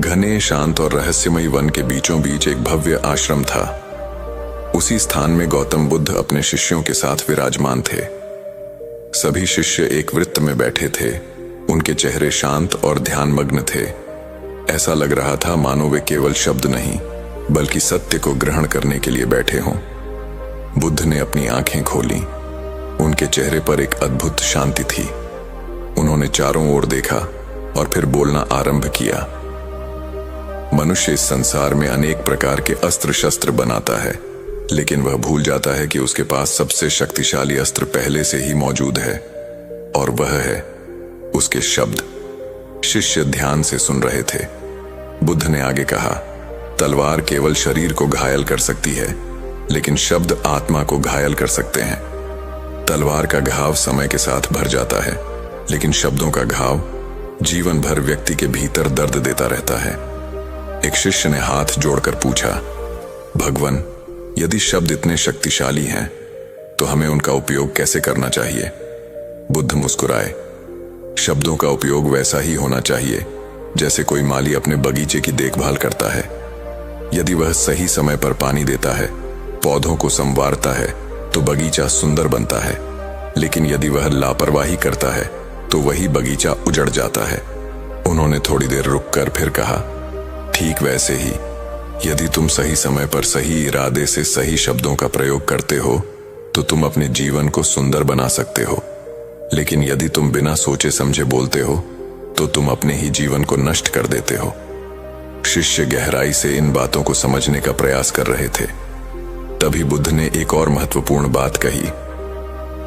घने, शांत और रहस्यमयी वन के बीचों बीच एक भव्य आश्रम था। उसी स्थान में गौतम बुद्ध अपने शिष्यों के साथ विराजमान थे। सभी शिष्य एक वृत्त में बैठे थे। उनके चेहरे शांत और ध्यानमग्न थे। ऐसा लग रहा था मानो वे केवल शब्द नहीं, बल्कि सत्य को ग्रहण करने के लिए बैठे हों। बुद्ध ने अपनी आंखें खोली। उनके चेहरे पर एक अद्भुत शांति थी। उन्होंने चारों ओर देखा और फिर बोलना आरंभ किया। मनुष्य इस संसार में अनेक प्रकार के अस्त्र शस्त्र बनाता है, लेकिन वह भूल जाता है कि उसके पास सबसे शक्तिशाली अस्त्र पहले से ही मौजूद है, और वह है उसके शब्द। शिष्य ध्यान से सुन रहे थे। बुद्ध ने आगे कहा, तलवार केवल शरीर को घायल कर सकती है, लेकिन शब्द आत्मा को घायल कर सकते हैं। तलवार का घाव समय के साथ भर जाता है, लेकिन शब्दों का घाव जीवन भर व्यक्ति के भीतर दर्द देता रहता है। एक शिष्य ने हाथ जोड़कर पूछा, भगवान, यदि शब्द इतने शक्तिशाली हैं, तो हमें उनका उपयोग कैसे करना चाहिए? बुद्ध मुस्कुराए। शब्दों का उपयोग वैसा ही होना चाहिए जैसे कोई माली अपने बगीचे की देखभाल करता है। यदि वह सही समय पर पानी देता है, पौधों को संवारता है, तो बगीचा सुंदर बनता है। लेकिन यदि वह लापरवाही करता है, तो वही बगीचा उजड़ जाता है। उन्होंने थोड़ी देर रुककर फिर कहा, ठीक वैसे ही यदि तुम सही समय पर सही इरादे से सही शब्दों का प्रयोग करते हो, तो तुम अपने जीवन को सुंदर बना सकते हो। लेकिन यदि तुम बिना सोचे समझे बोलते हो, तो तुम अपने ही जीवन को नष्ट कर देते हो। शिष्य गहराई से इन बातों को समझने का प्रयास कर रहे थे। तभी बुद्ध ने एक और महत्वपूर्ण बात कही।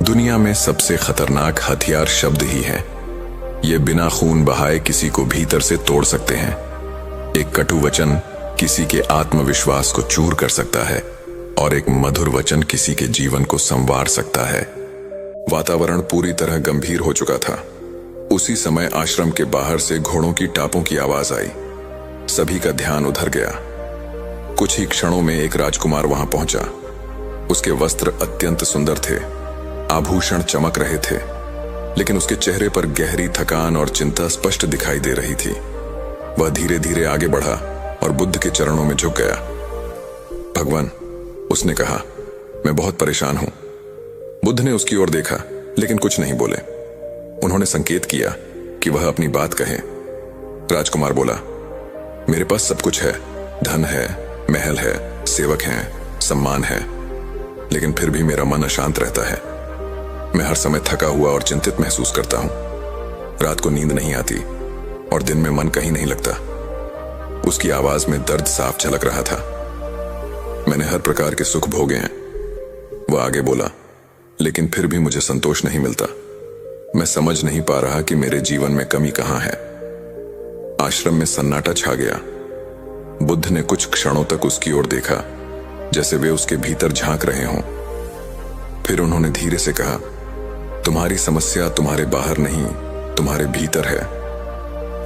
दुनिया में सबसे खतरनाक हथियार शब्द ही है। ये बिना खून बहाए किसी को भीतर से तोड़ सकते हैं। एक कटु वचन किसी के आत्मविश्वास को चूर कर सकता है, और एक मधुर वचन किसी के जीवन को संवार सकता है। वातावरण पूरी तरह गंभीर हो चुका था। उसी समय आश्रम के बाहर से घोड़ों की टापों की आवाज आई। सभी का ध्यान उधर गया। कुछ ही क्षणों में एक राजकुमार वहां पहुंचा। उसके वस्त्र अत्यंत सुंदर थे, आभूषण चमक रहे थे, लेकिन उसके चेहरे पर गहरी थकान और चिंता स्पष्ट दिखाई दे रही थी। वह धीरे धीरे आगे बढ़ा और बुद्ध के चरणों में झुक गया। भगवान, उसने कहा, मैं बहुत परेशान हूं। बुद्ध ने उसकी ओर देखा, लेकिन कुछ नहीं बोले। उन्होंने संकेत किया कि वह अपनी बात कहे। राजकुमार बोला, मेरे पास सब कुछ है, धन है, महल है, सेवक हैं, सम्मान है, लेकिन फिर भी मेरा मन अशांत रहता है। मैं हर समय थका हुआ और चिंतित महसूस करता हूं। रात को नींद नहीं आती और दिन में मन कहीं नहीं लगता। उसकी आवाज में दर्द साफ झलक रहा था। मैंने हर प्रकार के सुख भोगे हैं, वह आगे बोला, लेकिन फिर भी मुझे संतोष नहीं मिलता। मैं समझ नहीं पा रहा कि मेरे जीवन में कमी कहां है। आश्रम में सन्नाटा छा गया। बुद्ध ने कुछ क्षणों तक उसकी ओर देखा, जैसे वे उसके भीतर झांक रहे हों। फिर उन्होंने धीरे से कहा, तुम्हारी समस्या तुम्हारे बाहर नहीं, तुम्हारे भीतर है।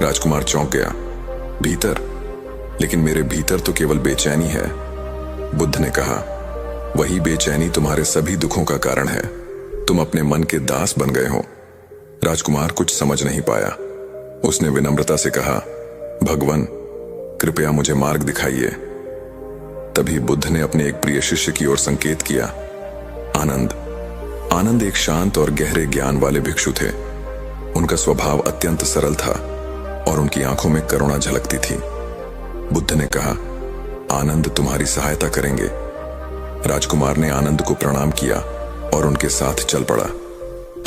राजकुमार चौंक गया। भीतर? लेकिन मेरे भीतर तो केवल बेचैनी है। बुद्ध ने कहा, वही बेचैनी तुम्हारे सभी दुखों का कारण है। तुम अपने मन के दास बन गए हो। राजकुमार कुछ समझ नहीं पाया। उसने विनम्रता से कहा, भगवान, कृपया मुझे मार्ग दिखाइए। तभी बुद्ध ने अपने एक प्रिय शिष्य की ओर संकेत किया। आनंद। आनंद एक शांत और गहरे ज्ञान वाले भिक्षु थे। उनका स्वभाव अत्यंत सरल था और उनकी आंखों में करुणा झलकती थी। बुद्ध ने कहा, आनंद तुम्हारी सहायता करेंगे। राजकुमार ने आनंद को प्रणाम किया और उनके साथ चल पड़ा।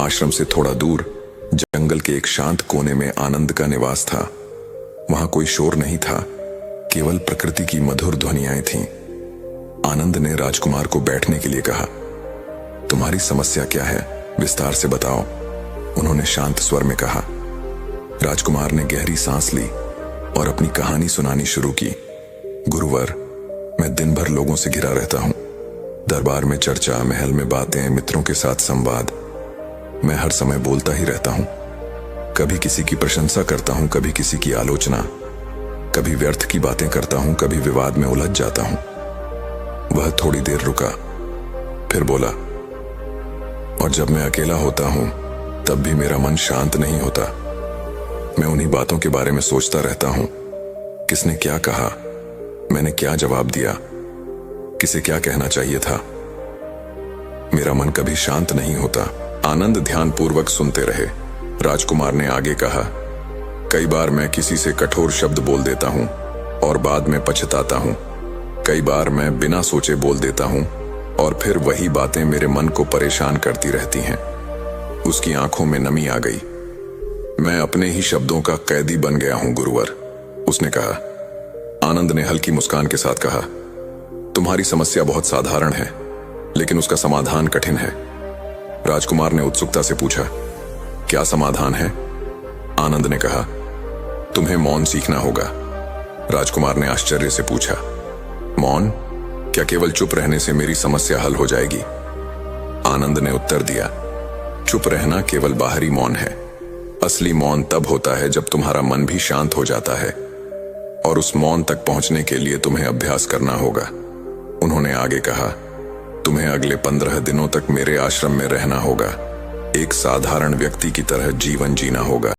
आश्रम से थोड़ा दूर जंगल के एक शांत कोने में आनंद का निवास था। वहां कोई शोर नहीं था, केवल प्रकृति की मधुर ध्वनियां थीं। आनंद ने राजकुमार को बैठने के लिए कहा, तुम्हारी समस्या क्या है, विस्तार से बताओ, उन्होंने शांत स्वर में कहा। राजकुमार ने गहरी सांस ली और अपनी कहानी सुनानी शुरू की। गुरुवर, मैं दिन भर लोगों से घिरा रहता हूं। दरबार में चर्चा, महल में बातें, मित्रों के साथ संवाद। मैं हर समय बोलता ही रहता हूं। कभी किसी की प्रशंसा करता हूं, कभी किसी की आलोचना, कभी व्यर्थ की बातें करता हूं, कभी विवाद में उलझ जाता हूं। वह थोड़ी देर रुका, फिर बोला, और जब मैं अकेला होता हूं, तब भी मेरा मन शांत नहीं होता। मैं उन्हीं बातों के बारे में सोचता रहता हूं। किसने क्या कहा, मैंने क्या जवाब दिया, किसे क्या कहना चाहिए था। मेरा मन कभी शांत नहीं होता। आनंद ध्यानपूर्वक सुनते रहे। राजकुमार ने आगे कहा, कई बार मैं किसी से कठोर शब्द बोल देता हूं और बाद में पछताता हूं। कई बार मैं बिना सोचे बोल देता हूं और फिर वही बातें मेरे मन को परेशान करती रहती हैं। उसकी आंखों में नमी आ गई। मैं अपने ही शब्दों का कैदी बन गया हूं गुरुवर, उसने कहा। आनंद ने हल्की मुस्कान के साथ कहा, तुम्हारी समस्या बहुत साधारण है, लेकिन उसका समाधान कठिन है। राजकुमार ने उत्सुकता से पूछा, क्या समाधान है? आनंद ने कहा, तुम्हें मौन सीखना होगा। राजकुमार ने आश्चर्य से पूछा, मौन? क्या केवल चुप रहने से मेरी समस्या हल हो जाएगी? आनंद ने उत्तर दिया, चुप रहना केवल बाहरी मौन है। असली मौन तब होता है जब तुम्हारा मन भी शांत हो जाता है, और उस मौन तक पहुंचने के लिए तुम्हें अभ्यास करना होगा। उन्होंने आगे कहा, तुम्हें अगले 15 दिनों तक मेरे आश्रम में रहना होगा। एक साधारण व्यक्ति की तरह जीवन जीना होगा।